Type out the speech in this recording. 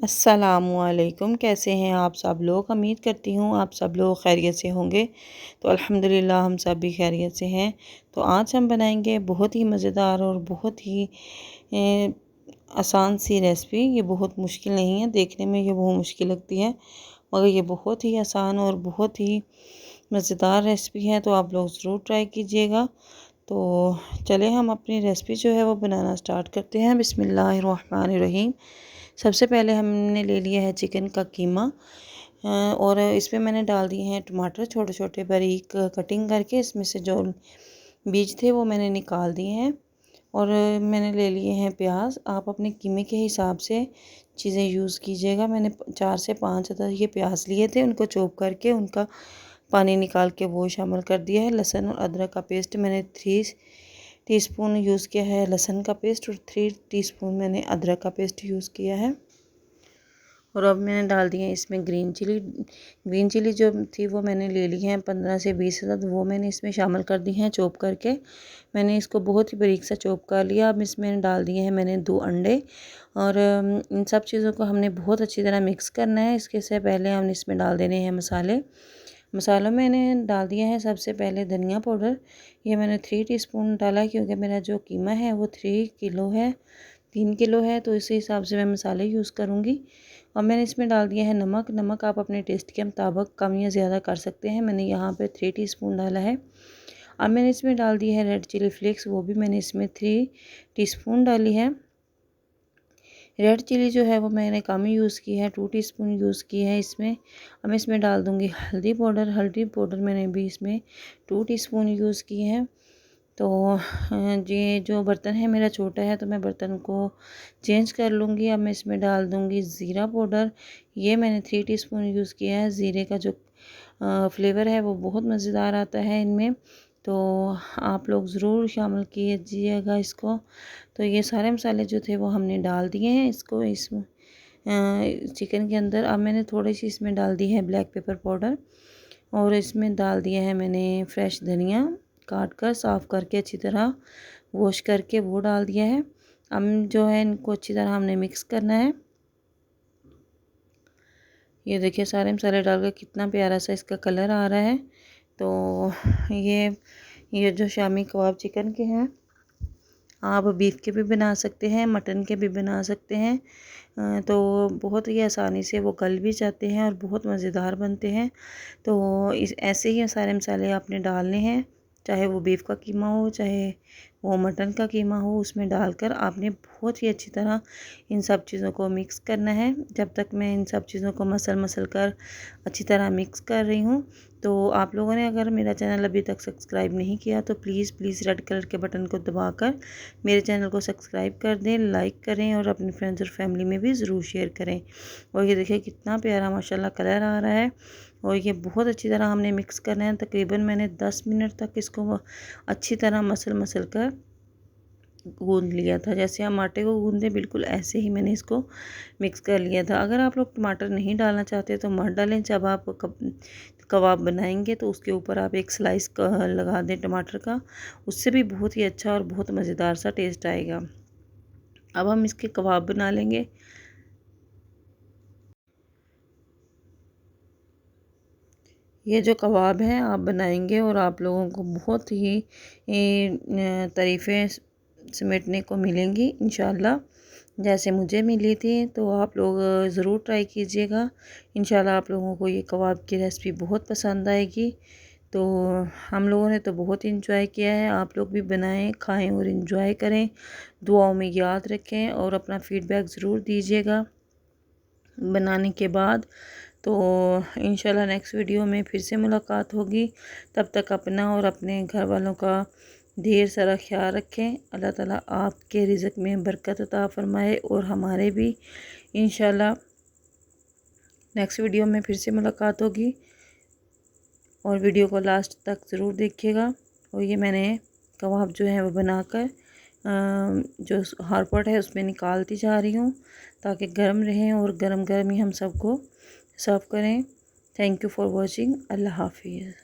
अस्सलामुअलैकुम। कैसे हैं आप सब लोग? उम्मीद करती हूँ आप सब लोग खैरियत से होंगे। तो अल्हम्दुलिल्लाह हम सब भी खैरियत से हैं। तो आज हम बनाएंगे बहुत ही मज़ेदार और बहुत ही ए, आसान सी रेसिपी। ये बहुत मुश्किल नहीं है, देखने में ये बहुत मुश्किल लगती है मगर ये बहुत ही आसान और बहुत ही मज़ेदार रेसिपी है। तो आप लोग ज़रूर ट्राई कीजिएगा। तो चले हम अपनी रेसिपी जो है वो बनाना स्टार्ट करते हैं। बिस्मिल्लाहिर्रहमानिर्रहीम। सबसे पहले हमने ले लिया है चिकन का कीमा और इसमें मैंने डाल दिए हैं टमाटर छोटे छोटे बारीक कटिंग करके। इसमें से जो बीज थे वो मैंने निकाल दिए हैं। और मैंने ले लिए हैं प्याज। आप अपने कीमे के हिसाब से चीज़ें यूज़ कीजिएगा। मैंने 4 से 5 अदर ये प्याज लिए थे, उनको चॉप करके उनका पानी निकाल के वो शामिल कर दिया है। लहसुन और अदरक का पेस्ट मैंने 3 टीस्पून यूज़ किया है लहसुन का पेस्ट, और 3 टीस्पून मैंने अदरक का पेस्ट यूज़ किया है। और अब मैंने डाल दिए हैं इसमें ग्रीन चिली जो थी वो मैंने ले ली है 15 से 20 अदद, वो मैंने इसमें शामिल कर दी हैं चॉप करके। मैंने इसको बहुत ही बारीक सा चॉप कर लिया। अब इसमें डाल दिए हैं मैंने 2 अंडे। और इन सब चीज़ों को हमने बहुत अच्छी तरह मिक्स करना है। इसके से पहले हम इसमें डाल देने हैं मसाले। मसालों में मैंने डाल दिया है सबसे पहले धनिया पाउडर। ये मैंने 3 टीस्पून डाला है क्योंकि मेरा जो कीमा है वो 3 किलो है, तो इसी हिसाब से मैं मसाले यूज़ करूँगी। और मैंने इसमें डाल दिया है नमक। नमक आप अपने टेस्ट के मुताबिक कम या ज़्यादा कर सकते हैं। मैंने यहाँ पे 3 टीस्पून डाला है। अब मैंने इसमें डाल दी है रेड चिली फ्लेक्स, वो भी मैंने इसमें 3 टीस्पून डाली है। रेड चिली जो है वो मैंने कम ही यूज़ की है, 2 टीस्पून यूज़ की है इसमें। अब मैं इसमें डाल दूँगी हल्दी पाउडर। हल्दी पाउडर मैंने भी इसमें 2 टीस्पून यूज़ की है। तो ये जो बर्तन है मेरा छोटा है तो मैं बर्तन को चेंज कर लूँगी। अब मैं इसमें डाल दूँगी ज़ीरा पाउडर। ये मैंने 3 टीस्पून यूज़ किया है। ज़ीरे का जो फ्लेवर है वो बहुत मज़ेदार आता है इनमें, तो आप लोग ज़रूर शामिल कीजिएगा इसको। तो ये सारे मसाले जो थे वो हमने डाल दिए हैं इसको इसमें चिकन के अंदर। अब मैंने थोड़ी सी इसमें डाल दी है ब्लैक पेपर पाउडर, और इसमें डाल दिया है मैंने फ्रेश धनिया काट कर साफ़ करके अच्छी तरह वॉश करके वो डाल दिया है। अब जो है इनको अच्छी तरह हमने मिक्स करना है। ये देखिए सारे मसाले डालकर कितना प्यारा सा इसका कलर आ रहा है। तो ये जो शामी कबाब चिकन के हैं, आप बीफ के भी बना सकते हैं, मटन के भी बना सकते हैं। तो बहुत ही आसानी से वो गल भी जाते हैं और बहुत मज़ेदार बनते हैं। तो इस ऐसे ही सारे मसाले आपने डालने हैं, चाहे वो बीफ का कीमा हो चाहे वो मटन का कीमा हो, उसमें डालकर आपने बहुत ही अच्छी तरह इन सब चीज़ों को मिक्स करना है। जब तक मैं इन सब चीज़ों को मसल कर अच्छी तरह मिक्स कर रही हूँ। तो आप लोगों ने अगर मेरा चैनल अभी तक सब्सक्राइब नहीं किया तो प्लीज़ रेड कलर के बटन को दबाकर मेरे चैनल को सब्सक्राइब कर दें, लाइक करें और अपने फ्रेंड्स और फैमिली में भी ज़रूर शेयर करें। और ये देखिए कितना प्यारा माशाल्लाह कलर आ रहा है। और ये बहुत अच्छी तरह हमने मिक्स करना है। तकरीबन मैंने 10 मिनट तक इसको अच्छी तरह मसल कर गूंद लिया था। जैसे हम आटे को गूंदते बिल्कुल ऐसे ही मैंने इसको मिक्स कर लिया था। अगर आप लोग टमाटर नहीं डालना चाहते तो मत डालें। जब आप कबाब बनाएंगे तो उसके ऊपर आप एक स्लाइस लगा दें टमाटर का, उससे भी बहुत ही अच्छा और बहुत मज़ेदार सा टेस्ट आएगा। अब हम इसके कबाब बना लेंगे। ये जो कबाब हैं आप बनाएंगे और आप लोगों को बहुत ही तारीफ़ें समेटने को मिलेंगी इंशाल्लाह, जैसे मुझे मिली थी। तो आप लोग ज़रूर ट्राई कीजिएगा। इंशाल्लाह आप लोगों को ये कबाब की रेसिपी बहुत पसंद आएगी। तो हम लोगों ने तो बहुत इंजॉय किया है। आप लोग भी बनाएं, खाएं और इंजॉय करें। दुआओं में याद रखें और अपना फ़ीडबैक ज़रूर दीजिएगा बनाने के बाद। तो इंशाल्लाह नेक्स्ट वीडियो में फिर से मुलाकात होगी। तब तक अपना और अपने घर वालों का ढेर सारा ख्याल रखें। अल्लाह ताला आपके रिज़्क़ में बरकत अता फ़रमाए और हमारे भी। इंशाल्लाह नेक्स्ट वीडियो में फिर से मुलाकात होगी और वीडियो को लास्ट तक ज़रूर देखिएगा। और ये मैंने कबाब जो है वो बनाकर जो हारपॉट है उसमें निकालती जा रही हूँ ताकि गर्म रहें और गरम गरम ही हम सबको सर्व करें। Thank you for watching. अल्लाह हाफिज़।